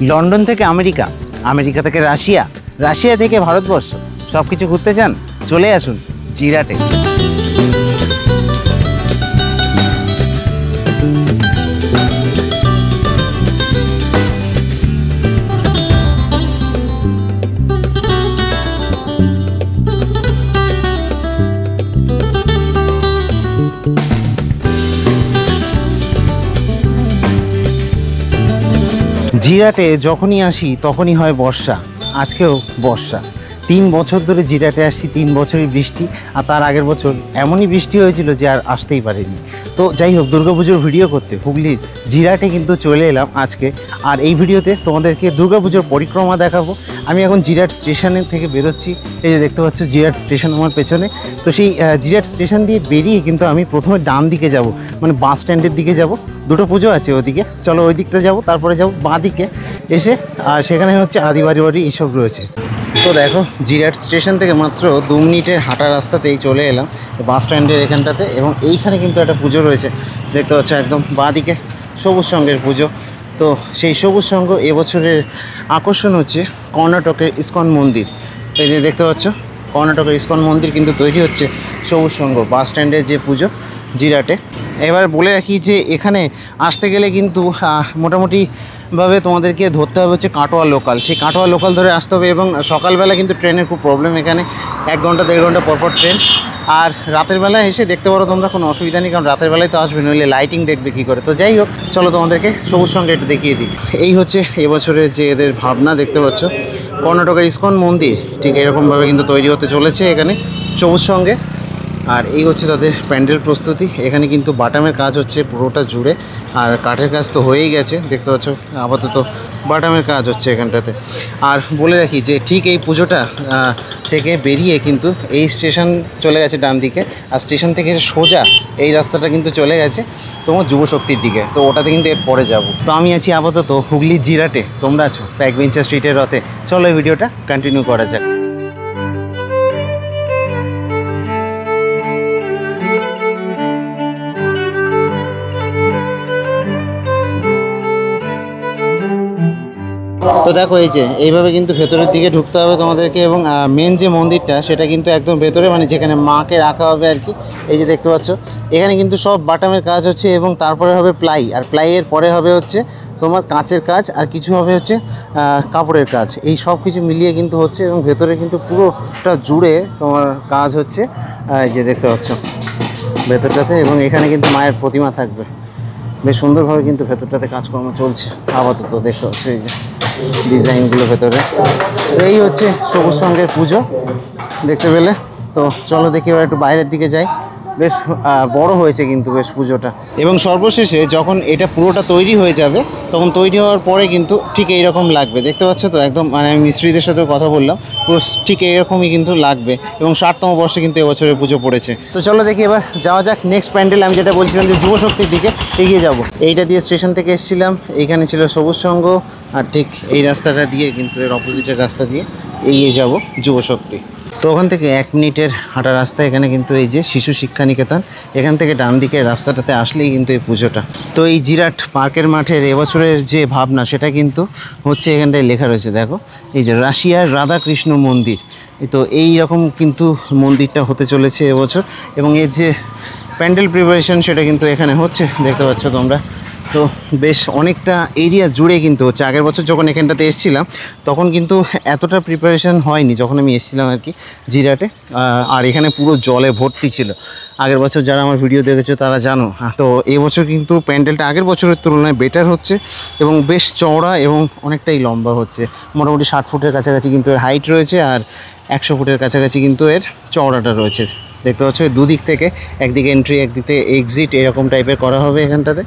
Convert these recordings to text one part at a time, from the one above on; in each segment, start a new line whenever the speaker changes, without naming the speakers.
London থেকে America, America থেকে Russia, Russia থেকে ভারতবর্ষ, সব কিছু ঘুরতে চান? চলে আসুন জিরাটে। জিরাটে যখনই আসি তখনই হয় বর্ষা, আজকেও বর্ষা। 3 বছর ধরে জিরাটে আসছি, 3 বছরই বৃষ্টি, আর তার আগের বছর এমনই বৃষ্টি হয়েছিল যে আর আসতেই পারিনি। তো যাই হোক, দুর্গাপুজোর ভিডিও করতে হুগলির জিরাটে কিন্তু চলে এলাম আজকে। আর এই ভিডিওতে তোমাদেরকে দুর্গাপুজোর পরিক্রমা দেখাবো। আমি এখন জিরাট স্টেশনের থেকে বেরোচ্ছি, এই যে দেখতে পাচ্ছ জিরাট স্টেশন আমার পেছনে। তো সেই জিরাট স্টেশন দিয়ে বেরিয়ে কিন্তু আমি প্রথমে ডান দিকে যাব, মানে বাস স্ট্যান্ডের দিকে যাব। দুটো পুজো আছে ওদিকে, চলো ওই দিকটা যাবো। তারপরে যাবো বাঁ দিকে এসে, আর সেখানে হচ্ছে আদিবাড়ি বাড়ি এইসব রয়েছে। তো দেখো, জিরাট স্টেশন থেকে মাত্র 2 মিনিটের হাঁটা রাস্তাতেই চলে এলাম বাস স্ট্যান্ডের এখানটাতে। এবং এইখানে কিন্তু একটা পুজো রয়েছে, দেখতে পাচ্ছ একদম বাঁ দিকে, সবুজ সঙ্গের পুজো। তো সেই সবুজ সঙ্গ এবছরের আকর্ষণ হচ্ছে কর্ণাটকের ইস্কন মন্দির। এই যে দেখতে পাচ্ছ কর্ণাটকের ইস্কন মন্দির কিন্তু তৈরি হচ্ছে সবুজ সঙ্গ বাস স্ট্যান্ডের যে পুজো জিরাটে। এবার বলে রাখি যে এখানে আসতে গেলে কিন্তু মোটামুটিভাবে তোমাদেরকে ধরতে হবে হচ্ছে কাটোয়া লোকাল। সেই কাটোয়া লোকাল ধরে আসতে হবে। এবং সকালবেলা কিন্তু ট্রেনের খুব প্রবলেম এখানে, 1 ঘন্টা 1.5 ঘন্টা পরপর ট্রেন। আর রাতের বেলায় এসে দেখতে পারো তোমরা, কোনো অসুবিধা নেই, কারণ রাতের বেলায় তো আসবে, নইলে লাইটিং দেখবে কী করে। তো যাই হোক, চলো তোমাদেরকে সবুজ সঙ্গে একটু দেখিয়ে দিই। এই হচ্ছে এবছরের যে এদের ভাবনা, দেখতে পাচ্ছ কর্ণাটকের ইস্কন মন্দির ঠিক এরকমভাবে কিন্তু তৈরি হতে চলেছে এখানে সবুজ সঙ্গে। আর এই হচ্ছে তাদের প্যান্ডেল প্রস্তুতি। এখানে কিন্তু বাটামের কাজ হচ্ছে পুরোটা জুড়ে, আর কাঠের কাজ তো হয়েই গেছে, দেখতে পাচ্ছ আপাতত বাটামের কাজ হচ্ছে এখানটাতে। আর বলে রাখি যে ঠিক এই পুজোটা থেকে বেরিয়ে কিন্তু এই স্টেশন চলে গেছে ডান দিকে, আর স্টেশন থেকে সোজা এই রাস্তাটা কিন্তু চলে গেছে তোমার যুবশক্তির দিকে। তো ওটাতে কিন্তু এর পরে যাব। তো আমি আছি আপাতত হুগলি জিরাটে, তোমরা আছো ব্যাকবেঞ্চার স্ট্রিটের রথে। চলো এই ভিডিওটা কন্টিনিউ করা যাক। তো দেখো, এই যে এইভাবে কিন্তু ভেতরের দিকে ঢুকতে হবে তোমাদেরকে। এবং মেন যে মন্দিরটা সেটা কিন্তু একদম ভেতরে, মানে যেখানে মাকে রাখা হবে আর কি। এই যে দেখতে পাচ্ছ এখানে কিন্তু সব বাটামের কাজ হচ্ছে, এবং তারপরে হবে প্লাই, আর প্লাইয়ের পরে হবে হচ্ছে তোমার কাঁচের কাজ, আর কিছু হবে হচ্ছে কাপড়ের কাজ। এই সব কিছু মিলিয়ে কিন্তু হচ্ছে, এবং ভেতরে কিন্তু পুরোটা জুড়ে তোমার কাজ হচ্ছে। এই যে দেখতে পাচ্ছ ভেতরটাতে, এবং এখানে কিন্তু মায়ের প্রতিমা থাকবে। বেশ সুন্দরভাবে কিন্তু ভেতরটাতে কাজকর্ম চলছে আপাতত, দেখতে পাচ্ছ এই যে ডিজাইনগুলো ভেতরে। তো এই হচ্ছে সবুজ সঙ্গের পুজো দেখতে পেলে। তো চলো দেখি এবার একটু বাইরের দিকে যাই। বেশ বড় হয়েছে কিন্তু বেশ পুজোটা। এবং সর্বশেষে যখন এটা পুরোটা তৈরি হয়ে যাবে, তখন তৈরি হওয়ার পরে কিন্তু ঠিক এইরকম লাগবে, দেখতে পাচ্ছ তো একদম, মানে আমি মিস্ত্রিদের সাথেও কথা বললাম, পুরো ঠিক এইরকমই কিন্তু লাগবে। এবং 60তম বর্ষে কিন্তু এবছরের পুজো পড়েছে। তো চলো দেখি এবার যাওয়া যাক নেক্সট প্যান্ডেল। আমি যেটা বলছিলাম যে যুবশক্তির দিকে এগিয়ে যাব। এইটা দিয়ে স্টেশন থেকে এসেছিলাম, এইখানে ছিল সবুজ সঙ্গ, আর ঠিক এই রাস্তাটা দিয়ে কিন্তু এর অপোজিটের রাস্তা দিয়ে এগিয়ে যাব যুবশক্তি। তো ওখান থেকে 1 মিনিটের হাঁটা রাস্তা। এখানে কিন্তু এই যে শিশু শিক্ষা নিকেতন, এখান থেকে ডান দিকে রাস্তাটাতে আসলেই কিন্তু এই পুজোটা। তো এই জিরাট পার্কের মাঠের এবছরের যে ভাবনা সেটা কিন্তু হচ্ছে, এখানটায় লেখা রয়েছে দেখো, এই যে রাশিয়ার রাধাকৃষ্ণ মন্দির। তো এই রকম কিন্তু মন্দিরটা হতে চলেছে এবছর। এবং এর যে প্যান্ডেল প্রিপারেশন সেটা কিন্তু এখানে হচ্ছে, দেখতে পাচ্ছ তোমরা। তো বেশ অনেকটা এরিয়া জুড়ে কিন্তু হচ্ছে। আগের বছর যখন এখানটাতে এসেছিলাম তখন কিন্তু এতটা প্রিপারেশন হয়নি, যখন আমি এসেছিলাম আর কি জিরাটে। আর এখানে পুরো জলে ভর্তি ছিল। আগের বছর যারা আমার ভিডিও দেখেছো তারা জানো। তো এবছর কিন্তু প্যান্ডেলটা আগের বছরের তুলনায় বেটার হচ্ছে, এবং বেশ চওড়া এবং অনেকটাই লম্বা হচ্ছে। মোটামুটি 60 ফুটের কাছাকাছি কিন্তু এর হাইট রয়েছে, আর 100 ফুটের কাছাকাছি কিন্তু এর চওড়াটা রয়েছে। দেখতে পাচ্ছ দুদিক থেকে, একদিকে এন্ট্রি একদিকে এক্সিট, এরকম টাইপের করা হবে এখানটাতে।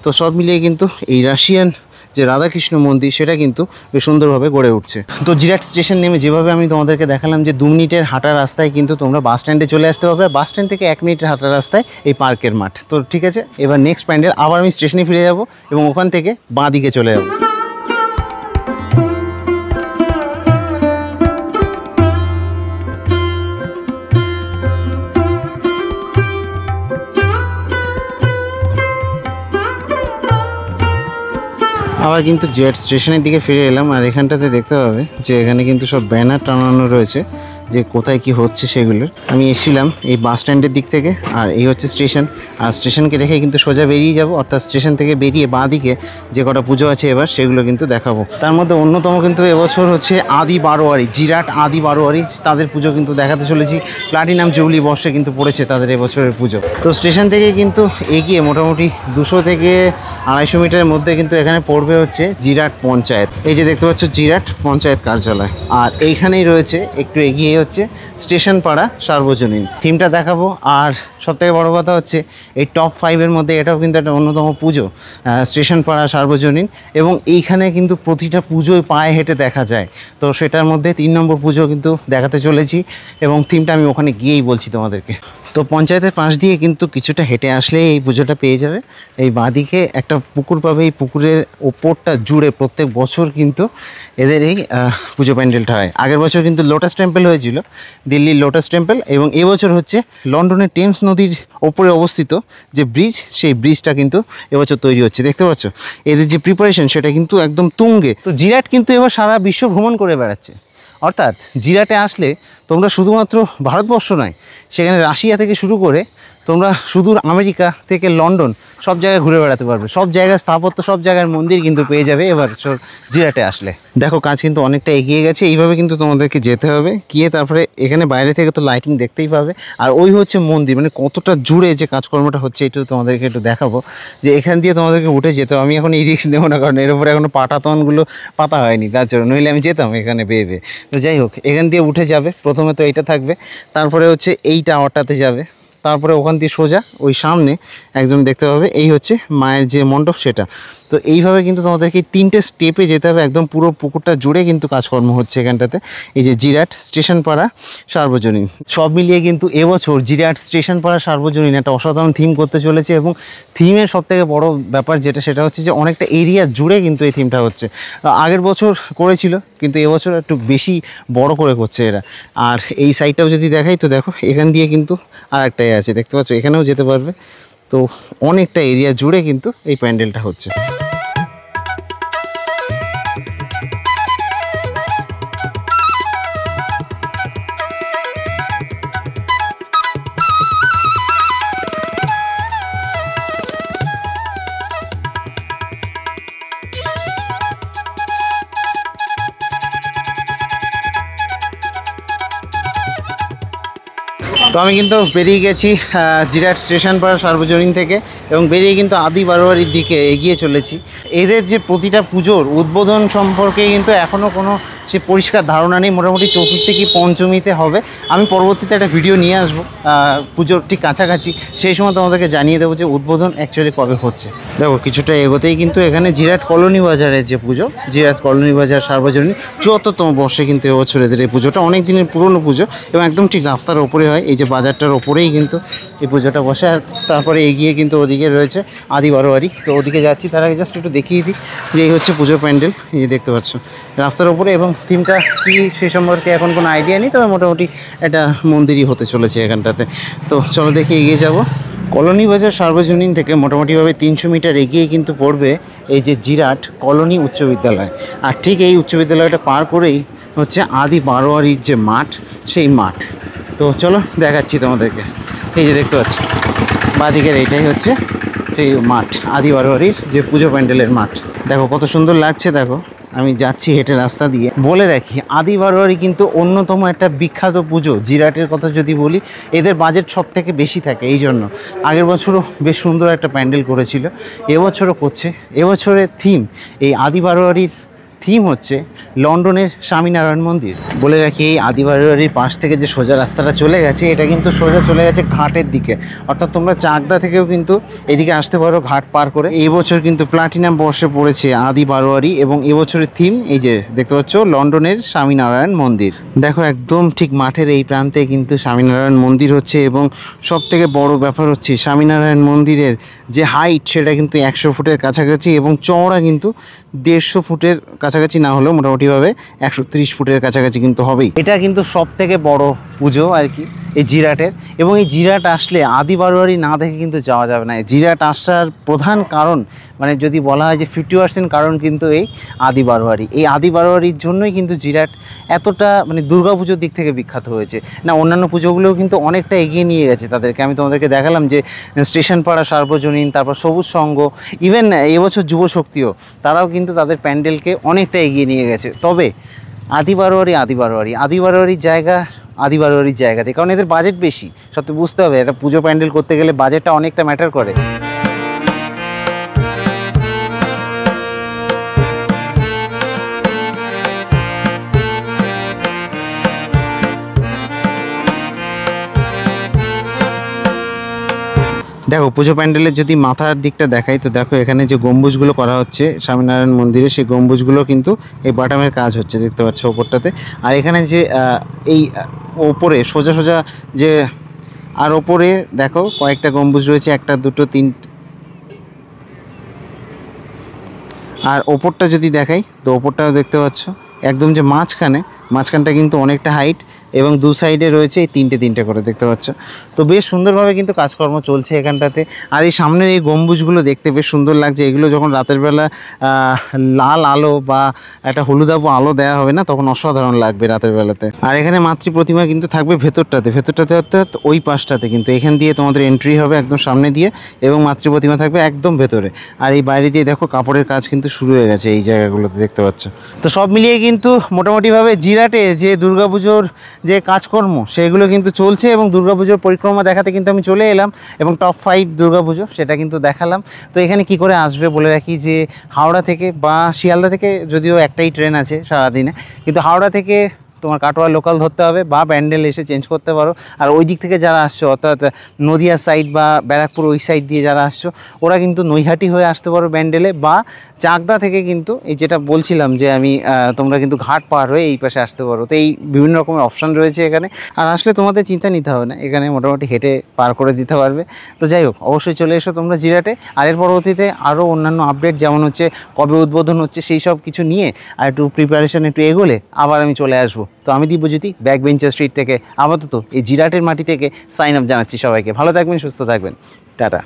তো সব মিলিয়ে কিন্তু এই রাশিয়ান যে রাধাকৃষ্ণ মন্দির সেটা কিন্তু বেশ সুন্দরভাবে গড়ে উঠছে। তো জিরাট স্টেশন নেমে যেভাবে আমি তোমাদেরকে দেখালাম যে 2 মিনিটের হাঁটা রাস্তায় কিন্তু তোমরা বাস স্ট্যান্ডে চলে আসতে পারবে, আর বাস স্ট্যান্ড থেকে 1 মিনিটের হাঁটা রাস্তায় এই পার্কের মাঠ। তো ঠিক আছে, এবার নেক্সট প্যান্ডেল আবার আমি স্টেশনে ফিরে যাব, এবং ওখান থেকে বাঁ দিকে চলে যাব। আবার আবার কিন্তু জেট স্টেশনের দিকে ফিরে এলাম। আর এখানটাতে দেখতে পাবে যে এখানে কিন্তু সব ব্যানার টানানো রয়েছে যে কোথায় কি হচ্ছে সেগুলোর। আমি এসেছিলাম এই বাস স্ট্যান্ডের দিক থেকে, আর এই হচ্ছে স্টেশন। আর স্টেশনকে রেখে কিন্তু সোজা বেরিয়ে যাব, অর্থাৎ স্টেশন থেকে বেরিয়ে বাঁ দিকে যে কটা পুজো আছে এবার সেগুলো কিন্তু দেখাবো। তার মধ্যে অন্যতম কিন্তু এবছর হচ্ছে আদি বারোয়ারি, জিরাট আদি বারোয়ারি, তাদের পুজো কিন্তু দেখাতে চলেছি। প্লাটিনাম জুবলি বর্ষে কিন্তু পড়েছে তাদের এবছরের পুজো। তো স্টেশন থেকে কিন্তু এগিয়ে মোটামুটি 200 থেকে 250 মিটারের মধ্যে কিন্তু এখানে পড়বে হচ্ছে জিরাট পঞ্চায়েত। এই যে দেখতে পাচ্ছ জিরাট পঞ্চায়েত কার্যালয়। আর এইখানেই রয়েছে একটু এগিয়ে হচ্ছে স্টেশন পাড়া সার্বজনীন। থিমটা দেখাবো। আর সবথেকে বড় কথা হচ্ছে এই টপ 5-এর মধ্যে এটাও কিন্তু একটা অন্যতম পুজো, স্টেশন পাড়া সার্বজনীন। এবং এইখানে কিন্তু প্রতিটা পুজোয় পায়ে হেঁটে দেখা যায়। তো সেটার মধ্যে 3 নম্বর পুজো কিন্তু দেখাতে চলেছি, এবং থিমটা আমি ওখানে গিয়েই বলছি তোমাদেরকে। তো পঞ্চায়েতের পাশ দিয়ে কিন্তু কিছুটা হেঁটে আসলে এই পুজোটা পেয়ে যাবে। এই বাঁদিকে একটা পুকুর পাবে, এই পুকুরের ওপরটা জুড়ে প্রত্যেক বছর কিন্তু এদের এই পুজো প্যান্ডেলটা হয়। আগের বছর কিন্তু লোটাস টেম্পল হয়েছিল, দিল্লির লোটাস টেম্পল। এবং এবছর হচ্ছে লন্ডনের টেমস নদীর ওপরে অবস্থিত যে ব্রিজ, সেই ব্রিজটা কিন্তু এবছর তৈরি হচ্ছে। দেখতে পাচ্ছ এদের যে প্রিপারেশন সেটা কিন্তু একদম তুঙ্গে। তো জিরাট কিন্তু এবার সারা বিশ্ব ভ্রমণ করে বেড়াচ্ছে। অর্থাৎ জিরাটে আসলে তোমরা শুধুমাত্র ভারতবর্ষ নয়, সেখানে রাশিয়া থেকে শুরু করে তোমরা সুদূর আমেরিকা থেকে লন্ডন সব জায়গায় ঘুরে বেড়াতে পারবে। সব জায়গার স্থাপত্য, সব জায়গার মন্দির কিন্তু পেয়ে যাবে এবার জিরাটে আসলে। দেখো কাজ কিন্তু অনেকটা এগিয়ে গেছে। এইভাবে কিন্তু তোমাদেরকে যেতে হবে, গিয়ে তারপরে এখানে বাইরে থেকে তো লাইটিং দেখতেই পাবে। আর ওই হচ্ছে মন্দির, মানে কতটা জুড়ে যে কাজকর্মটা হচ্ছে একটু তোমাদেরকে একটু দেখাবো। যে এখান দিয়ে তোমাদেরকে উঠে যেতে হবে। আমি এখন এই রিস্ক নেবো না, কারণ এর উপরে এখনো পাটাতনগুলো পাতা হয়নি, তার জন্য নইলে আমি যেতাম এখানে বেয়ে বেয়ে। তো যাই হোক, এখান দিয়ে উঠে যাবে। প্রথমে তো এইটা থাকবে, তারপরে হচ্ছে এই টাওয়ারটাতে যাবে, তারপরে ওখান দিয়ে সোজা ওই সামনে একদম দেখতে পাবে এই হচ্ছে মায়ের যে মণ্ডপ সেটা। তো এইভাবে কিন্তু তোমাদেরকে 3টে স্টেপে যেতে হবে, একদম পুরো পুকুরটা জুড়ে কিন্তু কাজকর্ম হচ্ছে এখানটাতে। এই যে জিরাট স্টেশন পাড়া সার্বজনীন, সব মিলিয়ে কিন্তু এবছর জিরাট স্টেশন পাড়া সার্বজনীন একটা অসাধারণ থিম করতে চলেছে। এবং থিমের সবথেকে বড় ব্যাপার যেটা, সেটা হচ্ছে যে অনেকটা এরিয়া জুড়ে কিন্তু এই থিমটা হচ্ছে। আগের বছর করেছিল, কিন্তু এবছর একটু বেশি বড় করে করছে এরা। আর এই সাইডটাও যদি দেখাই, তো দেখো এখান দিয়ে কিন্তু আর একটাই আছে, দেখতে পাচ্ছ, এখানেও যেতে পারবে। তো অনেকটা এরিয়া জুড়ে কিন্তু এই প্যান্ডেলটা হচ্ছে। তো আমি কিন্তু বেরিয়ে গেছি জিরাট স্টেশন পাড়া সার্বজনীন থেকে, এবং বেরিয়ে কিন্তু আদি বারোয়ারির দিকে এগিয়ে চলেছি। এদের যে প্রতিটা পুজোর উদ্বোধন সম্পর্কে কিন্তু এখনও কোনো সে পরিষ্কার ধারণা নেই। মোটামুটি চতুর্থী কি পঞ্চমীতে হবে। আমি পরবর্তীতে একটা ভিডিও নিয়ে আসবো পুজোর ঠিক কাছাকাছি, সেই সময় তোমাদেরকে জানিয়ে দেবো যে উদ্বোধন অ্যাকচুয়ালি কবে হচ্ছে। দেখো কিছুটা এগোতেই কিন্তু এখানে জিরাট কলোনি বাজারের যে পুজো, জিরাট কলোনি বাজার সার্বজনীন 74তম বর্ষে কিন্তু এবছর এদের এই পুজোটা। অনেক দিনের পুরনো পুজো, এবং একদম ঠিক রাস্তার ওপরে হয়। এই যে বাজারটার ওপরেই কিন্তু এই পুজোটা বসে। আর তারপরে এগিয়ে কিন্তু ওদিকে রয়েছে আদি বারোয়ারি। তো ওদিকে যাচ্ছি, তার আগে জাস্ট একটু দেখিয়ে দিই যে এই হচ্ছে পুজোর প্যান্ডেল। এই যে দেখতে পাচ্ছ রাস্তার ওপরে, এবং থিমটা কী সে সম্পর্কে এখন কোনো আইডিয়া নেই, তবে মোটামুটি একটা মন্দিরই হতে চলেছে এখানটাতে। তো চলো দেখে এগিয়ে যাব। কলোনি বাজার সার্বজনীন থেকে মোটামুটিভাবে 300 মিটার এগিয়ে কিন্তু পড়বে এই যে জিরাট কলোনি উচ্চ বিদ্যালয়। আর ঠিক এই উচ্চ বিদ্যালয়টা পার করেই হচ্ছে আদি বারোয়ারির যে মাঠ, সেই মাঠ। তো চলো দেখাচ্ছি তোমাদেরকে। এই যে দেখতে পাচ্ছ বাঁদিকের এইটাই হচ্ছে সেই মাঠ, আদি বারোয়ারির যে পুজো প্যান্ডেলের মাঠ। দেখো কত সুন্দর লাগছে। দেখো আমি যাচ্ছি হেঁটে রাস্তা দিয়ে। বলে রাখি আদি বারোয়ারি কিন্তু অন্যতম একটা বিখ্যাত পুজো। জিরাটের কথা যদি বলি, এদের বাজেট সব থেকে বেশি থাকে, এই জন্য আগের বছরও বেশ সুন্দর একটা প্যান্ডেল করেছিল, এবছরও করছে। এবছরের থিম, এই আদি বারোয়ারির থিম হচ্ছে লন্ডনের স্বামীনারায়ণ মন্দির। বলে রাখি এই আদি বারোয়ারির পাশ থেকে যে সোজা রাস্তাটা চলে গেছে, এটা কিন্তু সোজা চলে গেছে ঘাটের দিকে। অর্থাৎ তোমরা চাকদা থেকেও কিন্তু এদিকে আসতে পারো ঘাট পার করে। এই বছর কিন্তু প্লাটিনাম বর্ষে পড়েছে আদি বারোয়ারি, এবং এবছরের থিম এই যে দেখতে পাচ্ছ লন্ডনের স্বামীনারায়ণ মন্দির। দেখো একদম ঠিক মাঠের এই প্রান্তে কিন্তু স্বামীনারায়ণ মন্দির হচ্ছে, এবং সব থেকে বড় ব্যাপার হচ্ছে স্বামীনারায়ণ মন্দিরের যে হাইট সেটা কিন্তু 100 ফুটের কাছাকাছি, এবং চওড়া কিন্তু 150 ফুটের কাছাকাছি। কাছাকাছি না হলেও মোটামুটিভাবে 130 ফুটের কাছাকাছি কিন্তু হবেই। এটা কিন্তু সব থেকে বড় পুজো আর কি এই জিরাটের। এবং এই জিরাট আসলে আদি বারোয়ারি না দেখে কিন্তু যাওয়া যাবে না। জিরাট আসার প্রধান কারণ মানে যদি বলা হয় যে 50% কারণ কিন্তু এই আদি বারোয়ারি। এই আদি বারোয়ারির জন্যই কিন্তু জিরাট এতটা মানে দুর্গাপুজোর দিক থেকে বিখ্যাত হয়েছে। না, অন্যান্য পুজোগুলোও কিন্তু অনেকটা এগিয়ে নিয়ে গেছে তাদেরকে। আমি তোমাদেরকে দেখালাম যে স্টেশন পাড়া সার্বজনীন, তারপর সবুজ সংঘ, ইভেন এবছর যুবশক্তিও, তারাও কিন্তু তাদের প্যান্ডেলকে অনেকটা এগিয়ে নিয়ে গেছে। তবে আদি বারোয়ারির জায়গা আদি বারোয়ারির জায়গাতে, কারণ এদের বাজেট বেশি। সত্যি বুঝতে হবে, একটা পুজো প্যান্ডেল করতে গেলে বাজেটটা অনেকটা ম্যাটার করে। দেখো পুজো প্যান্ডেলের যদি মাথার দিকটা দেখাই তো দেখো এখানে যে গম্বুজগুলো করা হচ্ছে স্বামীনারায়ণ মন্দিরে, সেই গম্বুজগুলো কিন্তু এই বাটামের কাজ হচ্ছে, দেখতে পাচ্ছ ওপরটাতে। আর এখানে যে এই ওপরে সোজা সোজা যে আর ওপরে দেখো কয়েকটা গম্বুজ রয়েছে, 1 2 3। আর ওপরটা যদি দেখাই তো ওপরটাও দেখতে পাচ্ছ একদম যে মাঝখানটা কিন্তু অনেকটা হাইট, এবং দু সাইডে রয়েছে এই 3টে করে, দেখতে পাচ্ছ। তো বেশ সুন্দরভাবে কিন্তু কাজকর্ম চলছে এখানটাতে। আর এই সামনের এই গম্বুজগুলো দেখতে বেশ সুন্দর লাগছে। এগুলো যখন রাতের বেলা লাল আলো বা একটা হলুদাভ আলো দেওয়া হবে না, তখন অসাধারণ লাগবে রাতের বেলাতে। আর এখানে মাতৃ প্রতিমা কিন্তু থাকবে ভেতরটাতে অর্থাৎ ওই পাশটাতে, কিন্তু এখান দিয়ে তোমাদের এন্ট্রি হবে একদম সামনে দিয়ে, এবং মাতৃ প্রতিমা থাকবে একদম ভেতরে। আর এই বাইরে দিয়ে দেখো কাপড়ের কাজ কিন্তু শুরু হয়ে গেছে এই জায়গাগুলোতে, দেখতে পাচ্ছ। তো সব মিলিয়ে কিন্তু মোটামুটিভাবে জিরাটে যে দুর্গাপুজোর যে কাজকর্ম সেগুলো কিন্তু চলছে, এবং দুর্গাপুজোর পরিক্রমা দেখাতে কিন্তু আমি চলে এলাম, এবং টপ 5 দুর্গাপুজো সেটা কিন্তু দেখালাম। তো এখানে কি করে আসবে বলে রাখি যে হাওড়া থেকে বা শিয়ালদা থেকে যদিও একটাই ট্রেন আছে সারাদিনে, কিন্তু হাওড়া থেকে তোমার কাটোয়া লোকাল ধরতে হবে বা ব্যান্ডেল এসে চেঞ্জ করতে পারো। আর ওই দিক থেকে যারা আসছো অর্থাৎ নদিয়া সাইড বা ব্যারাকপুর ওই সাইড দিয়ে যারা আসছো, ওরা কিন্তু নৈহাটি হয়ে আসতে পারো ব্যান্ডেলে, বা চাকদা থেকে কিন্তু এই যেটা বলছিলাম যে আমি তোমরা কিন্তু ঘাট পার হয়ে এই পাশে আসতে পারো। তো এই বিভিন্ন রকমের অপশান রয়েছে এখানে। আর আসলে তোমাদের চিন্তা নিতে হবে না, এখানে মোটামুটি হেঁটে পার করে দিতে পারবে। তো যাই হোক, অবশ্যই চলে এসো তোমরা জিরাটে। আর এর পরবর্তীতে আরও অন্যান্য আপডেট যেমন হচ্ছে কবে উদ্বোধন হচ্ছে সেই সব কিছু নিয়ে আর একটু প্রিপারেশন একটু এগোলে আবার আমি চলে আসবো। তো আমি দিব্যজ্যোতি ব্যাক বেঞ্চার স্ট্রিট থেকে আপাতত এই জিরাটের মাটি থেকে সাইন আপ জানাচ্ছি সবাইকে। ভালো থাকবেন, সুস্থ থাকবেন, টাটা।